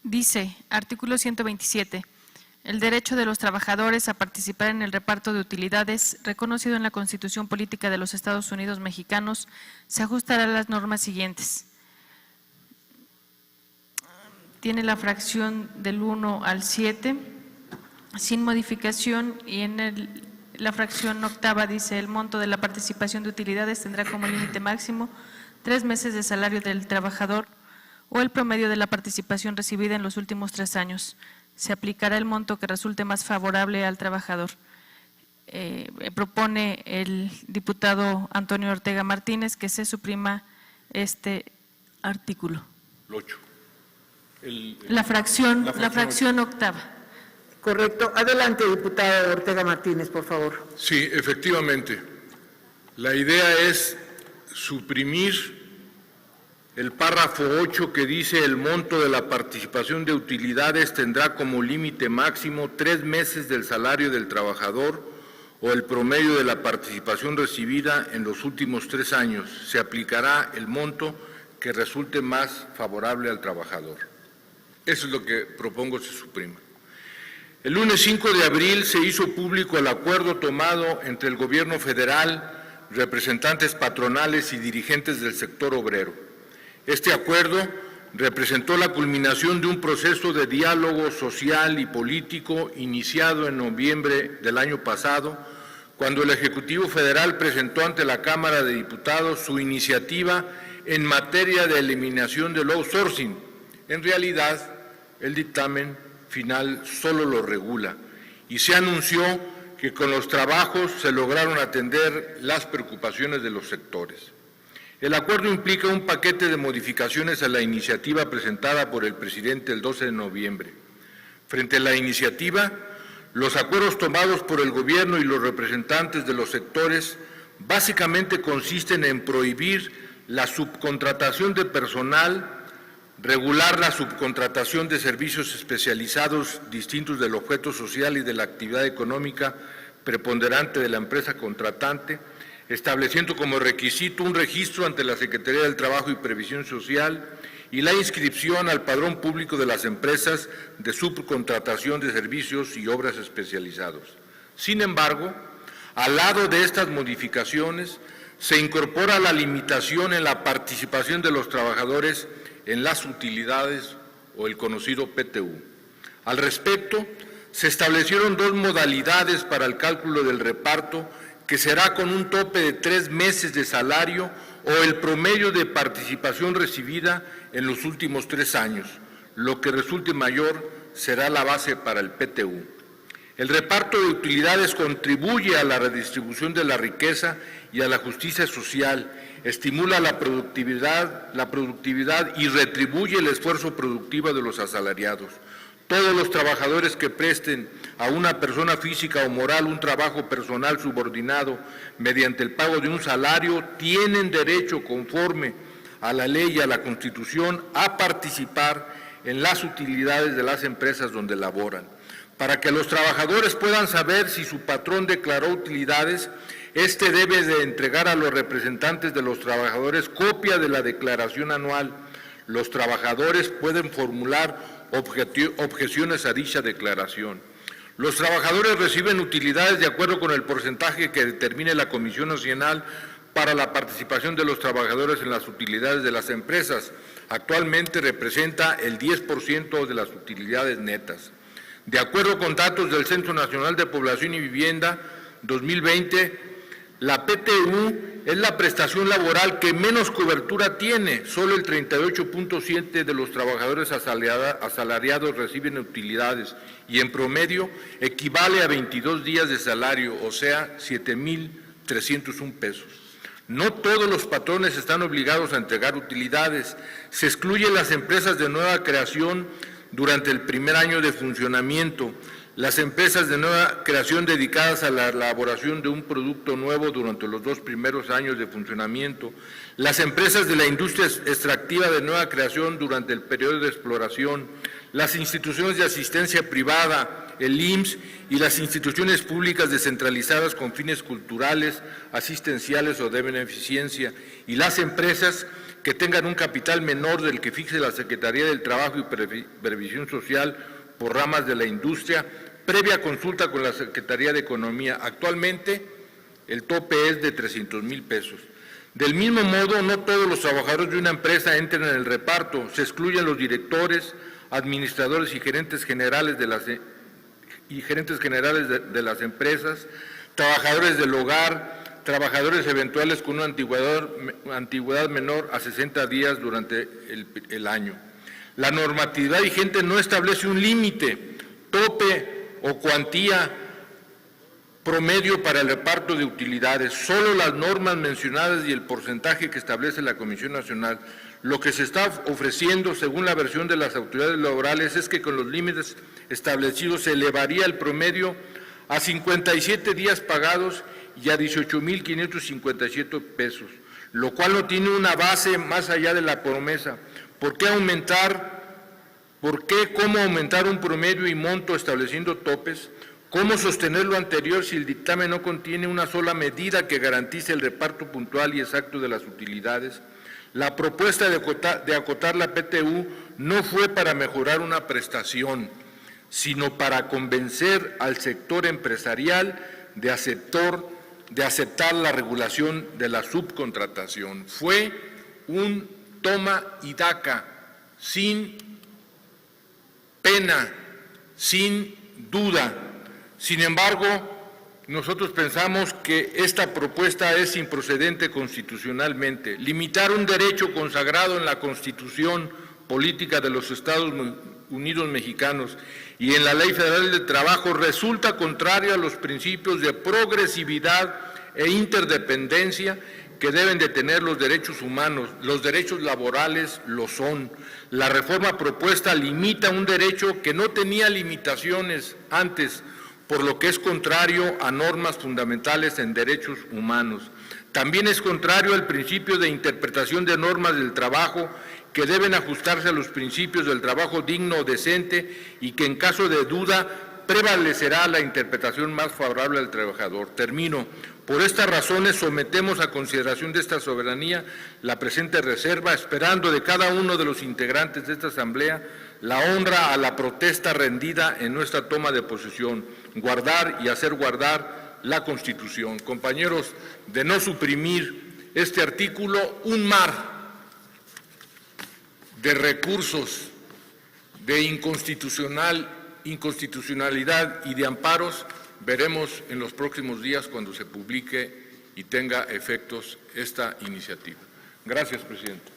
Dice, artículo 127, el derecho de los trabajadores a participar en el reparto de utilidades reconocido en la Constitución Política de los Estados Unidos Mexicanos se ajustará a las normas siguientes. Tiene la fracción del 1 al 7, sin modificación, y en la fracción octava dice, el monto de la participación de utilidades tendrá como límite máximo 3 meses de salario del trabajador o el promedio de la participación recibida en los últimos 3 años. Se aplicará el monto que resulte más favorable al trabajador. Propone el diputado Antonio Ortega Martínez que se suprima este artículo. El 8. La fracción octava. Correcto. Adelante, diputado Ortega Martínez, por favor. Sí, efectivamente. La idea es suprimir el párrafo 8 que dice el monto de la participación de utilidades tendrá como límite máximo 3 meses del salario del trabajador o el promedio de la participación recibida en los últimos 3 años. Se aplicará el monto que resulte más favorable al trabajador. Eso es lo que propongo se suprima. El lunes 5 de abril se hizo público el acuerdo tomado entre el Gobierno federal, representantes patronales y dirigentes del sector obrero. Este acuerdo representó la culminación de un proceso de diálogo social y político iniciado en noviembre del año pasado, cuando el Ejecutivo Federal presentó ante la Cámara de Diputados su iniciativa en materia de eliminación del outsourcing. En realidad, el dictamen final solo lo regula y se anunció que con los trabajos se lograron atender las preocupaciones de los sectores. El acuerdo implica un paquete de modificaciones a la iniciativa presentada por el presidente el 12 de noviembre. Frente a la iniciativa, los acuerdos tomados por el Gobierno y los representantes de los sectores básicamente consisten en prohibir la subcontratación de personal, regular la subcontratación de servicios especializados distintos del objeto social y de la actividad económica preponderante de la empresa contratante, estableciendo como requisito un registro ante la Secretaría del Trabajo y Previsión Social y la inscripción al padrón público de las empresas de subcontratación de servicios y obras especializados. Sin embargo, al lado de estas modificaciones, se incorpora la limitación en la participación de los trabajadores en las utilidades o el conocido PTU. Al respecto, se establecieron 2 modalidades para el cálculo del reparto, que será con un tope de 3 meses de salario o el promedio de participación recibida en los últimos 3 años. Lo que resulte mayor será la base para el PTU. El reparto de utilidades contribuye a la redistribución de la riqueza y a la justicia social, estimula la productividad y retribuye el esfuerzo productivo de los asalariados. Todos los trabajadores que presten a una persona física o moral un trabajo personal subordinado mediante el pago de un salario tienen derecho, conforme a la ley y a la Constitución, a participar en las utilidades de las empresas donde laboran. Para que los trabajadores puedan saber si su patrón declaró utilidades, este debe de entregar a los representantes de los trabajadores copia de la declaración anual. Los trabajadores pueden formular objeciones a dicha declaración. Los trabajadores reciben utilidades de acuerdo con el porcentaje que determine la Comisión Nacional para la participación de los trabajadores en las utilidades de las empresas. Actualmente representa el 10% de las utilidades netas. De acuerdo con datos del Censo Nacional de Población y Vivienda 2020, la PTU es la prestación laboral que menos cobertura tiene. Solo el 38.7% de los trabajadores asalariados reciben utilidades y en promedio equivale a 22 días de salario, o sea, 7,301 pesos. No todos los patrones están obligados a entregar utilidades. Se excluyen las empresas de nueva creación durante el primer año de funcionamiento, las empresas de nueva creación dedicadas a la elaboración de un producto nuevo durante los 2 primeros años de funcionamiento, las empresas de la industria extractiva de nueva creación durante el periodo de exploración, las instituciones de asistencia privada, el IMSS y las instituciones públicas descentralizadas con fines culturales, asistenciales o de beneficencia, y las empresas que tengan un capital menor del que fixe la Secretaría del Trabajo y Previsión Social por ramas de la industria, previa consulta con la Secretaría de Economía. Actualmente, el tope es de 300,000 pesos. Del mismo modo, no todos los trabajadores de una empresa entran en el reparto. Se excluyen los directores, administradores y gerentes generales de las empresas, trabajadores del hogar, trabajadores eventuales con una antigüedad menor a 60 días durante el año. La normatividad vigente no establece un límite, tope o cuantía promedio para el reparto de utilidades, solo las normas mencionadas y el porcentaje que establece la Comisión Nacional. Lo que se está ofreciendo, según la versión de las autoridades laborales, es que con los límites establecidos se elevaría el promedio a 57 días pagados y a 18,557 pesos, lo cual no tiene una base más allá de la promesa. ¿Cómo aumentar un promedio y monto estableciendo topes? ¿Cómo sostener lo anterior si el dictamen no contiene una sola medida que garantice el reparto puntual y exacto de las utilidades? La propuesta de acotar la PTU no fue para mejorar una prestación, sino para convencer al sector empresarial de aceptar la regulación de la subcontratación. Fue un toma y daca, sin pena, sin duda. Sin embargo, nosotros pensamos que esta propuesta es improcedente constitucionalmente. Limitar un derecho consagrado en la Constitución Política de los Estados Unidos Mexicanos y en la Ley Federal del Trabajo resulta contrario a los principios de progresividad e interdependencia que deben de tener los derechos humanos. Los derechos laborales lo son. La reforma propuesta limita un derecho que no tenía limitaciones antes, por lo que es contrario a normas fundamentales en derechos humanos. También es contrario al principio de interpretación de normas del trabajo que deben ajustarse a los principios del trabajo digno o decente y que en caso de duda prevalecerá la interpretación más favorable al trabajador. Termino. Por estas razones sometemos a consideración de esta soberanía la presente reserva, esperando de cada uno de los integrantes de esta Asamblea la honra a la protesta rendida en nuestra toma de posesión, guardar y hacer guardar la Constitución. Compañeros, de no suprimir este artículo, un mar de recursos de inconstitucionalidad y de amparos veremos en los próximos días cuando se publique y tenga efectos esta iniciativa. Gracias, presidente.